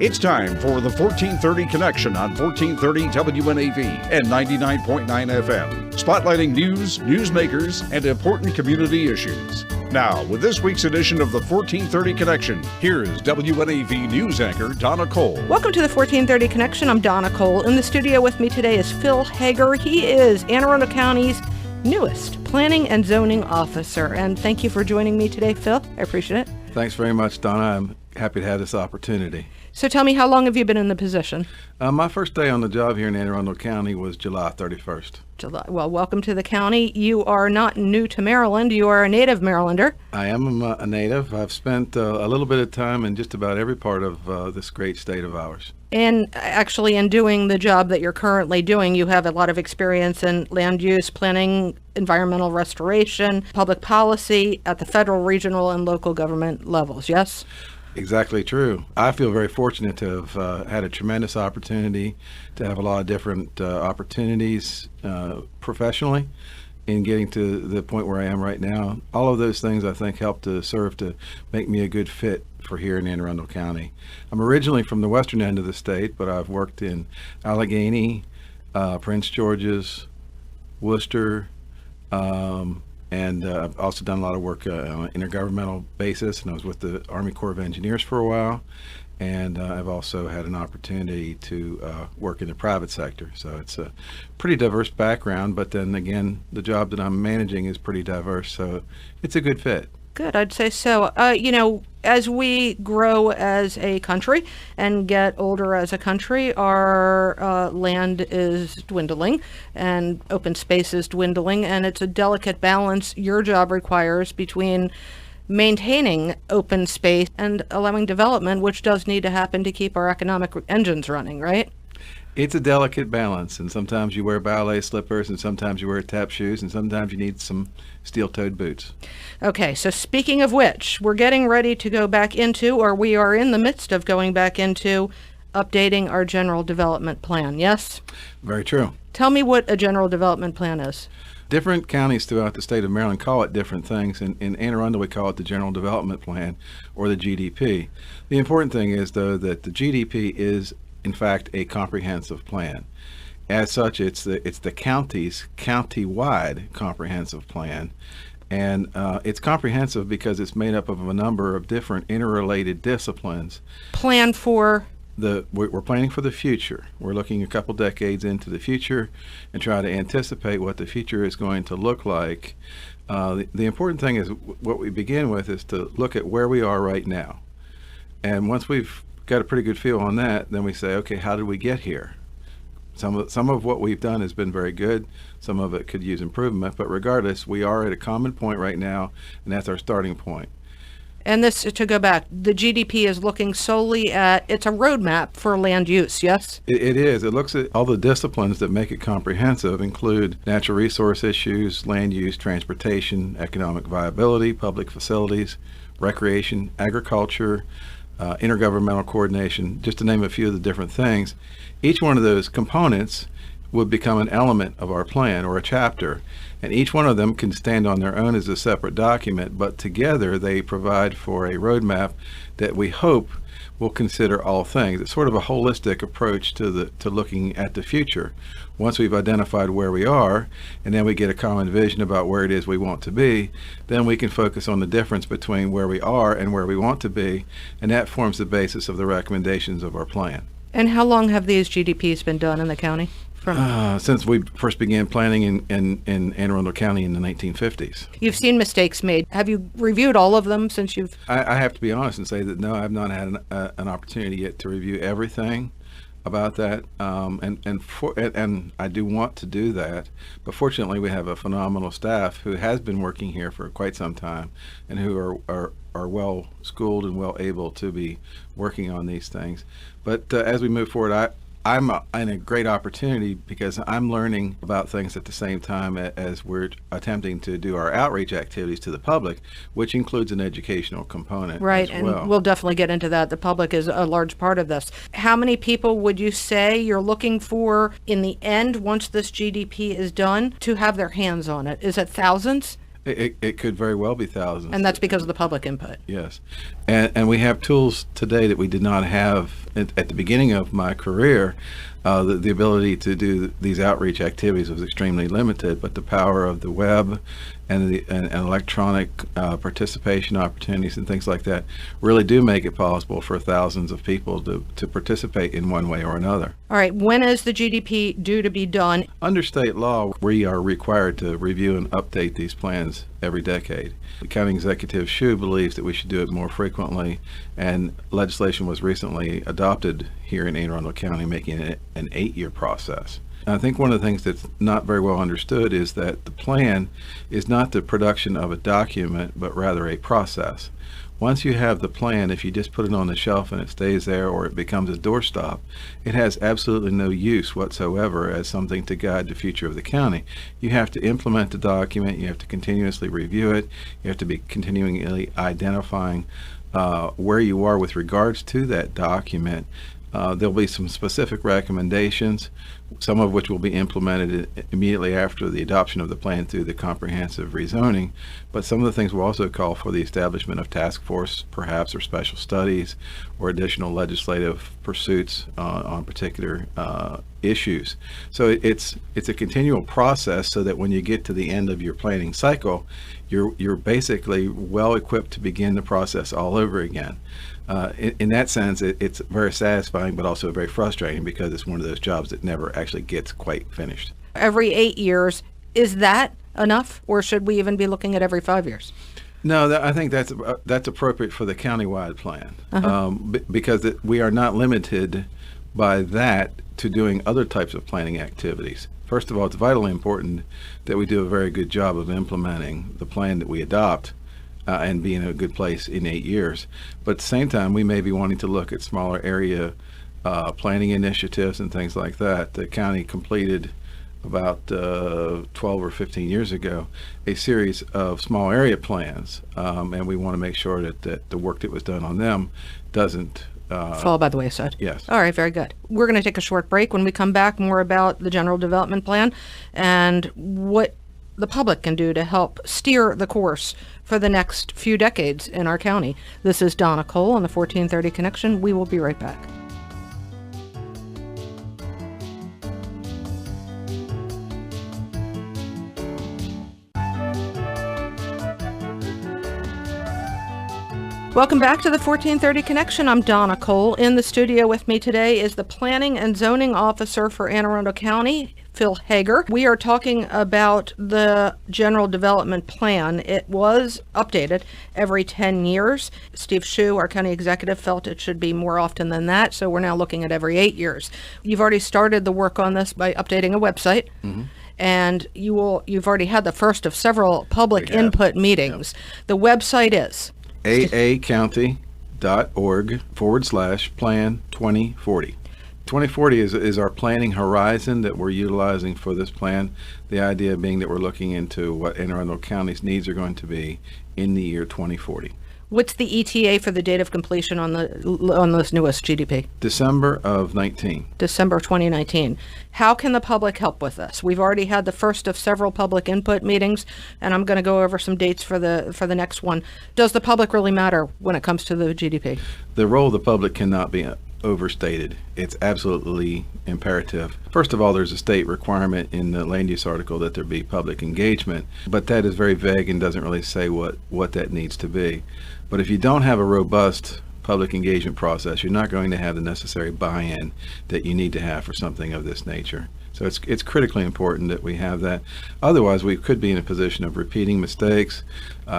It's time for the 1430 Connection on 1430 WNAV and 99.9 FM, spotlighting news, newsmakers, and important community issues. Now, with this week's edition of the 1430 Connection, here is WNAV news anchor Donna Cole. Welcome to the 1430 Connection. I'm Donna Cole. In the studio with me today is Phil Hager. He is Anne Arundel County's newest planning and zoning officer. And thank you for joining me today, Phil. I appreciate it. Thanks very much, Donna. I'm happy to have this opportunity. So tell me, how long have you been in the position? My first day on the job here in Anne Arundel County was July 31st. Well, welcome to the county. You are not new to Maryland. You are a native Marylander. I am a native. I've spent a little bit of time in just about every part of this great state of ours. And actually, in doing the job that you're currently doing, you have a lot of experience in land use, planning, environmental restoration, public policy at the federal, regional, and local government levels, yes? Exactly true. I feel very fortunate to have had a tremendous opportunity to have a lot of different opportunities professionally in getting to the point where I am right now. All of those things, I think, help to serve to make me a good fit for here in Anne Arundel County. I'm originally from the western end of the state, but I've worked in Allegheny, Prince George's, Worcester, and I've also done a lot of work on an intergovernmental basis, and I was with the Army Corps of Engineers for a while, and I've also had an opportunity to work in the private sector. So it's a pretty diverse background, but then again, the job that I'm managing is pretty diverse, so it's a good fit. Good, I'd say so. As we grow as a country and get older as a country, our land is dwindling and open space is dwindling, and it's a delicate balance your job requires between maintaining open space and allowing development, which does need to happen to keep our economic engines running, right? It's a delicate balance, and sometimes you wear ballet slippers, and sometimes you wear tap shoes, and sometimes you need some steel-toed boots. Okay, so speaking of which, we're getting ready to go back into, or we are in the midst of going back into, updating our general development plan, yes? Very true. Tell me what a general development plan is. Different counties throughout the state of Maryland call it different things. In Anne Arundel, we call it the General Development Plan, or the GDP. The important thing is, though, that the GDP is in fact a comprehensive plan. As such, it's the county's county-wide comprehensive plan, and it's comprehensive because it's made up of a number of different interrelated disciplines. Plan for? We're planning for the future. We're looking a couple decades into the future and try to anticipate what the future is going to look like. The important thing is what we begin with is to look at where we are right now, and once we've got a pretty good feel on that, then we say, okay, how did we get here? Some of what we've done has been very good. Some of it could use improvement, but regardless, we are at a common point right now, and that's our starting point. And this, to go back, the GDP is looking solely at, it's a roadmap for land use, yes? It is. It looks at all the disciplines that make it comprehensive, include natural resource issues, land use, transportation, economic viability, public facilities, recreation, agriculture, intergovernmental coordination, just to name a few of the different things. Each one of those components would become an element of our plan or a chapter, and each one of them can stand on their own as a separate document, but together they provide for a roadmap that we hope will consider all things. It's sort of a holistic approach to looking at the future. Once we've identified where we are, and then we get a common vision about where it is we want to be, then we can focus on the difference between where we are and where we want to be, and that forms the basis of the recommendations of our plan. And how long have these GDPs been done in the county? Since we first began planning in Anne Arundel County in the 1950s. You've seen mistakes made. Have you reviewed all of them since you've? I have to be honest and say that no, I've not had an opportunity yet to review everything about that, and I do want to do that. But fortunately, we have a phenomenal staff who has been working here for quite some time, and who are well schooled and well able to be working on these things. But as we move forward, I'm in a great opportunity because I'm learning about things at the same time as we're attempting to do our outreach activities to the public, which includes an educational component. Right, as well. And we'll definitely get into that. The public is a large part of this. How many people would you say you're looking for in the end, once this GDP is done, to have their hands on it? Is it thousands? It could very well be thousands. And that's because of the public input. Yes. And we have tools today that we did not have at the beginning of my career. The ability to do these outreach activities was extremely limited, but the power of the web and electronic participation opportunities and things like that really do make it possible for thousands of people to participate in one way or another. All right, when is the GDP due to be done? Under state law, we are required to review and update these plans every decade. The county executive Shu believes that we should do it more frequently, and legislation was recently adopted here in Anne Arundel County making it an 8-year process. I think one of the things that's not very well understood is that the plan is not the production of a document, but rather a process. Once you have the plan, if you just put it on the shelf and it stays there or it becomes a doorstop, it has absolutely no use whatsoever as something to guide the future of the county. You have to implement the document, you have to continuously review it, you have to be continually identifying where you are with regards to that document. There'll be some specific recommendations, some of which will be implemented immediately after the adoption of the plan through the comprehensive rezoning, but some of the things will also call for the establishment of task force, perhaps, or special studies, or additional legislative pursuits on particular issues. So it's a continual process, so that when you get to the end of your planning cycle, you're basically well equipped to begin the process all over again. In that sense, it's very satisfying, but also very frustrating, because it's one of those jobs that never actually gets quite finished. Every 8 years, is that enough, or should we even be looking at every 5 years? No, I think that's appropriate for the countywide plan, because we are not limited by that to doing other types of planning activities. First of all, it's vitally important that we do a very good job of implementing the plan that we adopt and be in a good place in 8 years. But at the same time, we may be wanting to look at smaller area planning initiatives and things like that. The county completed about 12 or 15 years ago a series of small area plans, and we want to make sure that the work that was done on them doesn't fall by the wayside. Yes. All right, very good. We're going to take a short break. When we come back, more about the general development plan and what the public can do to help steer the course for the next few decades in our county. This is Donna Cole on the 1430 Connection. We will be right back. Welcome back to the 1430 Connection. I'm Donna Cole. In the studio with me today is the Planning and Zoning Officer for Anne Arundel County, Phil Hager. We are talking about the General Development Plan. It was updated every 10 years. Steve Shu, our county executive, felt it should be more often than that, so we're now looking at every 8 years. You've already started the work on this by updating a website. Mm-hmm. And you've already had the first of several public input meetings. Yep. The website is aacounty.org/plan 2040. 2040 is our planning horizon that we're utilizing for this plan. The idea being that we're looking into what Anne Arundel County's needs are going to be in the year 2040. What's the ETA for the date of completion on this newest GDP? December of 19. December 2019. How can the public help with this? We've already had the first of several public input meetings, and I'm going to go over some dates for the next one. Does the public really matter when it comes to the GDP? The role of the public cannot be overstated. It's absolutely imperative. First of all, there's a state requirement in the land use article that there be public engagement, but that is very vague and doesn't really say what that needs to be. But if you don't have a robust public engagement process, you're not going to have the necessary buy-in that you need to have for something of this nature. So it's critically important that we have that. Otherwise, we could be in a position of repeating mistakes.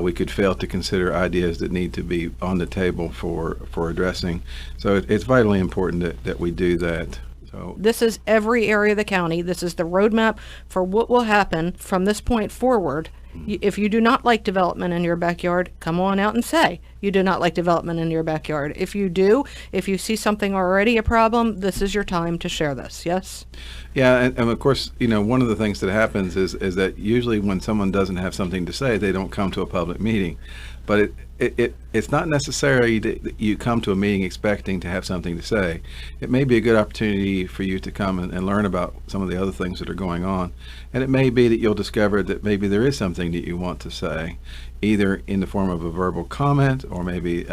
We could fail to consider ideas that need to be on the table for addressing. So it's vitally important that we do that. So this is every area of the county. This is the roadmap for what will happen from this point forward. If you do not like development in your backyard, come on out and say you do not like development in your backyard. If you do, if you see something already a problem, this is your time to share this, yes? Yeah, and of course, one of the things that happens is that usually when someone doesn't have something to say, they don't come to a public meeting. But it's not necessary that you come to a meeting expecting to have something to say. It may be a good opportunity for you to come and learn about some of the other things that are going on. And it may be that you'll discover that maybe there is something that you want to say, either in the form of a verbal comment, or maybe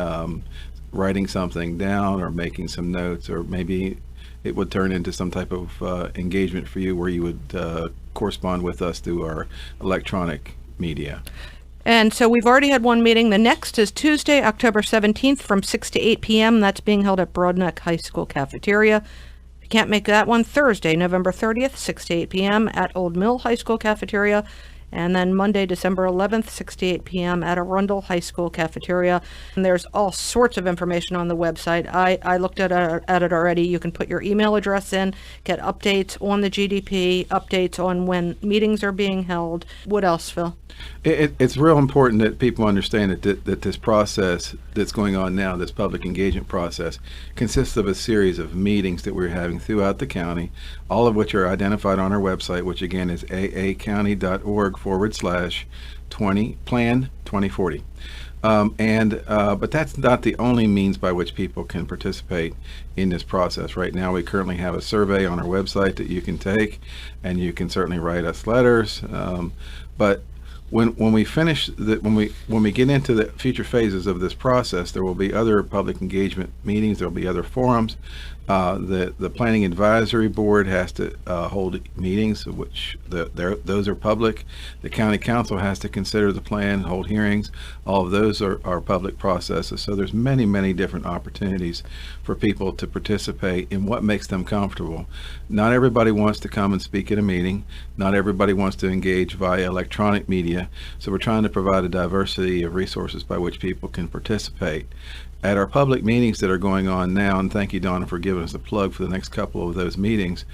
writing something down, or making some notes, or maybe it would turn into some type of engagement for you where you would correspond with us through our electronic media. And so we've already had one meeting. The next is Tuesday, October 17th from 6 to 8 p.m. That's being held at Broadneck High School cafeteria. If you can't make that one, Thursday, November 30th, 6 to 8 p.m. at Old Mill High School cafeteria. And then Monday, December 11th, 6 to 8 p.m. at Arundel High School cafeteria. And there's all sorts of information on the website. I looked at it already. You can put your email address in, get updates on the GDP, updates on when meetings are being held. What else, Phil? It's real important that people understand that this process that's going on now, this public engagement process, consists of a series of meetings that we're having throughout the county, all of which are identified on our website, which again is aacounty.org/plan 2040. But that's not the only means by which people can participate in this process. Right now, we currently have a survey on our website that you can take, and you can certainly write us letters. But when we finish when we get into the future phases of this process, there will be other public engagement meetings. There will be other forums. The Planning Advisory Board has to hold meetings, which those are public. The County Council has to consider the plan, hold hearings. All of those are public processes. So there's many different opportunities for people to participate in what makes them comfortable. Not everybody wants to come and speak at a meeting. Not everybody wants to engage via electronic media. So we're trying to provide a diversity of resources by which people can participate. At our public meetings that are going on now, and thank you, Donna, for giving us a plug for the next couple of those meetings,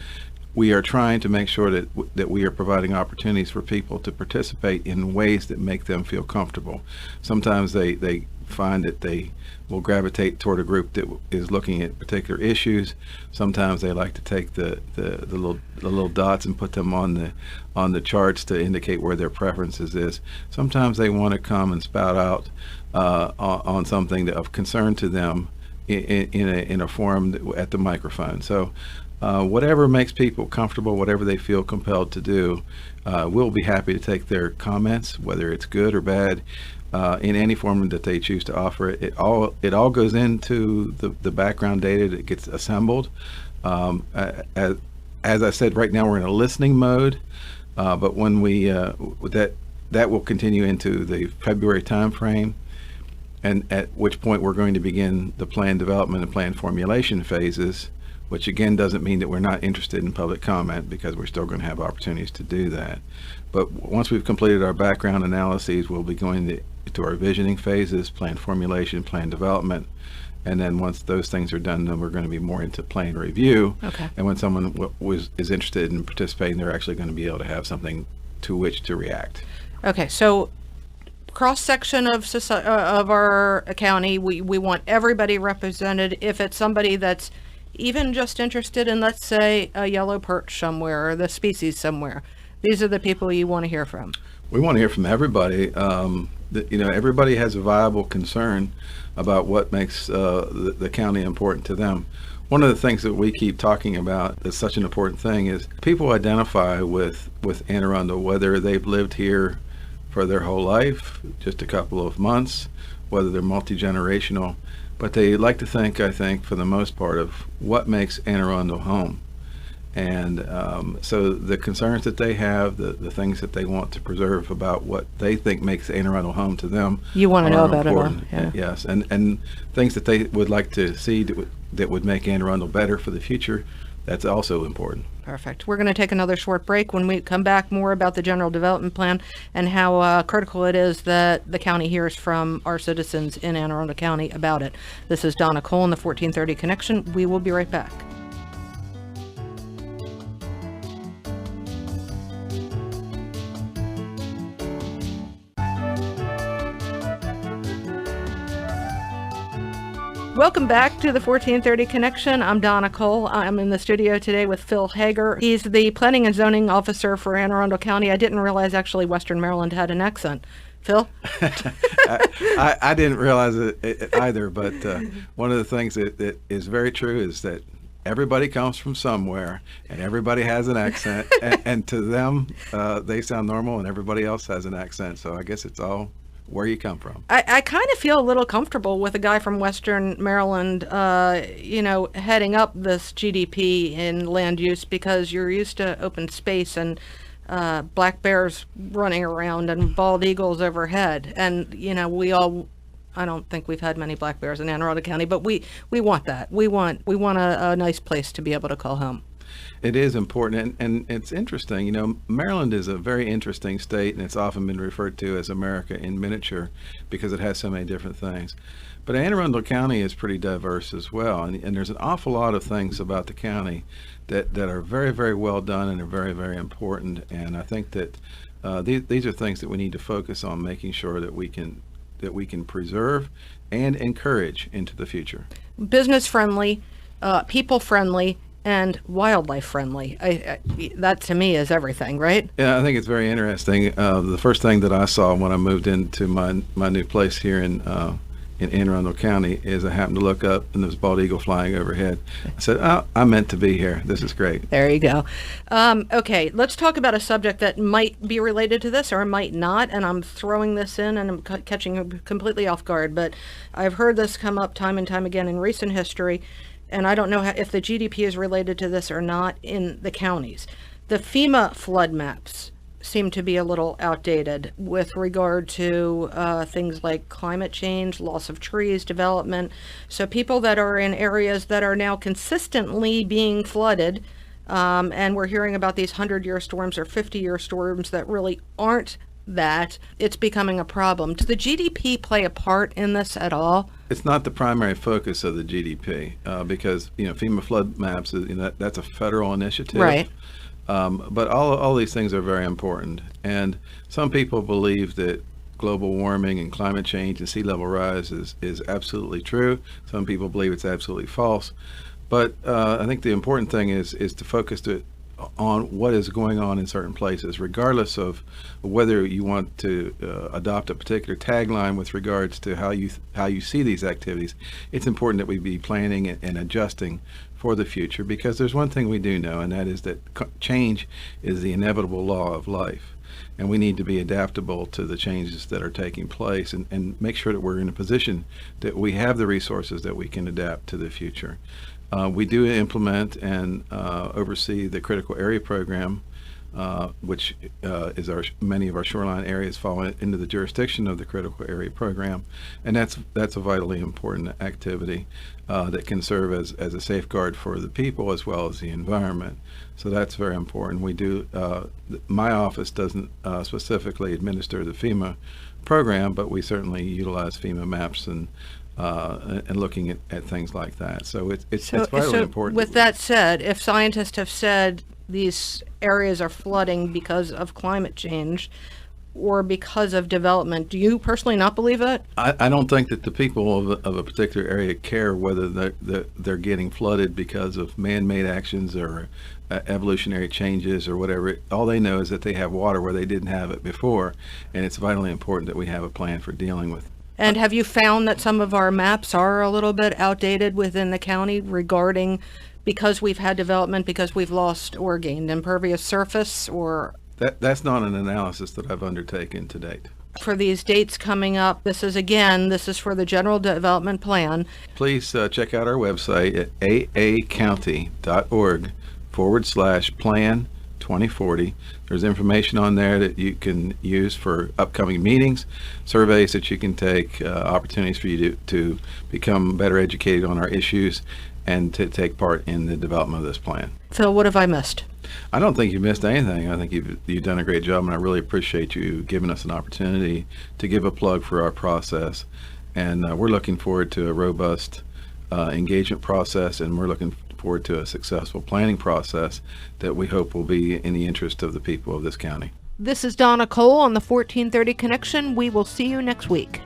we are trying to make sure that we are providing opportunities for people to participate in ways that make them feel comfortable. Sometimes they find that they will gravitate toward a group that is looking at particular issues. Sometimes they like to take the little dots and put them on the charts to indicate where their preferences is. Sometimes they want to come and spout out on something of concern to them in a forum at the microphone. So whatever makes people comfortable, whatever they feel compelled to do, we'll be happy to take their comments, whether it's good or bad, in any form that they choose to offer it. It all goes into the background data that gets assembled. As I said, right now we're in a listening mode, but when that will continue into the February timeframe, and at which point we're going to begin the plan development and plan formulation phases, which again doesn't mean that we're not interested in public comment, because we're still going to have opportunities to do that. But once we've completed our background analyses, we'll be going to our visioning phases, plan formulation, plan development, and then once those things are done, then we're going to be more into plan review. Okay. And when someone is interested in participating, they're actually going to be able to have something to which to react. Okay, so cross-section of our county, we want everybody represented. If it's somebody that's even just interested in, let's say, a yellow perch somewhere or the species somewhere, these are the people you want to hear from. We want to hear from everybody. Everybody has a viable concern about what makes the county important to them. One of the things that we keep talking about that's such an important thing is people identify with Anne Arundel, whether they've lived here for their whole life, just a couple of months, whether they're multi-generational, but they like to think, I think, for the most part, of what makes Anne Arundel home. And so the concerns that they have, the things that they want to preserve about what they think makes Anne Arundel home to them, you want to know about important. It all. Yeah. Yes, and things that they would like to see that would make Anne Arundel better for the future, that's also important. Perfect. We're going to take another short break. When we come back, more about the general development plan and how critical it is that the county hears from our citizens in Anne Arundel County about it. This is Donna Cole in the 1430 Connection. We will be right back. Welcome back to the 1430 Connection. I'm Donna Cole. I'm in the studio today with Phil Hager. He's the Planning and Zoning Officer for Anne Arundel County. I didn't realize actually Western Maryland had an accent. Phil? I didn't realize it either, but one of the things that is very true is that everybody comes from somewhere, and everybody has an accent, and to them, they sound normal, and everybody else has an accent. So I guess it's all where you come from. I kind of feel a little comfortable with a guy from Western Maryland, heading up this GDP in land use, because you're used to open space and black bears running around and bald eagles overhead. And, I don't think we've had many black bears in Anne Arundel County, but we want that. We want a nice place to be able to call home. It is important, and it's interesting. Maryland is a very interesting state, and it's often been referred to as America in miniature because it has so many different things. But Anne Arundel County is pretty diverse as well, and there's an awful lot of things about the county that are very, very well done and are very, very important. And I think that these are things that we need to focus on, making sure that we can preserve and encourage into the future. Business friendly, people friendly, and wildlife friendly. That to me is everything, right? Yeah, I think it's very interesting. The first thing that I saw when I moved into my new place here in Anne Arundel County is I happened to look up and there was a bald eagle flying overhead. I said, "Oh, I'm meant to be here. This is great." There you go. Okay, let's talk about a subject that might be related to this or might not, and I'm throwing this in and I'm catching you completely off guard, but I've heard this come up time and time again in recent history, and I don't know if the GDP is related to this or not in the counties. The FEMA flood maps seem to be a little outdated with regard to things like climate change, loss of trees, development. So people that are in areas that are now consistently being flooded, and we're hearing about these 100-year storms or 50-year storms that really aren't that, it's becoming a problem. Does the GDP play a part in this at all? It's not the primary focus of the GDP because FEMA flood maps that's a federal initiative. Right. But all these things are very important. And some people believe that global warming and climate change and sea level rise is absolutely true. Some people believe it's absolutely false. But I think the important thing is to focus on what is going on in certain places, regardless of whether you want to adopt a particular tagline with regards to how you see these activities. It's important that we be planning and adjusting for the future, because there's one thing we do know, and that is that change is the inevitable law of life, and we need to be adaptable to the changes that are taking place and make sure that we're in a position that we have the resources that we can adapt to the future. We do implement and oversee the critical area program, which is many of our shoreline areas fall into the jurisdiction of the critical area program, and that's a vitally important activity that can serve as a safeguard for the people as well as the environment. So that's very important. We do. My office doesn't specifically administer the FEMA program, but we certainly utilize FEMA maps and looking at things like that. So it's vitally important. With that said, if scientists have said these areas are flooding because of climate change or because of development, do you personally not believe that? I don't think that the people of a particular area care whether they're getting flooded because of man-made actions or evolutionary changes or whatever. All they know is that they have water where they didn't have it before, and it's vitally important that we have a plan for dealing with. And have you found that some of our maps are a little bit outdated within the county regarding because we've had development, because we've lost or gained impervious surface, or? That's not an analysis that I've undertaken to date. For these dates coming up, this is for the General Development Plan. Please check out our website at aacounty.org/plan 2040. There's information on there that you can use for upcoming meetings, surveys that you can take, opportunities for you to become better educated on our issues and to take part in the development of this plan. Phil, what have I missed? I don't think you've missed anything. I think you've done a great job, and I really appreciate you giving us an opportunity to give a plug for our process. And we're looking forward to a robust engagement process, and we're looking forward to a successful planning process that we hope will be in the interest of the people of this county. This is Donna Cole on the 1430 Connection. We will see you next week.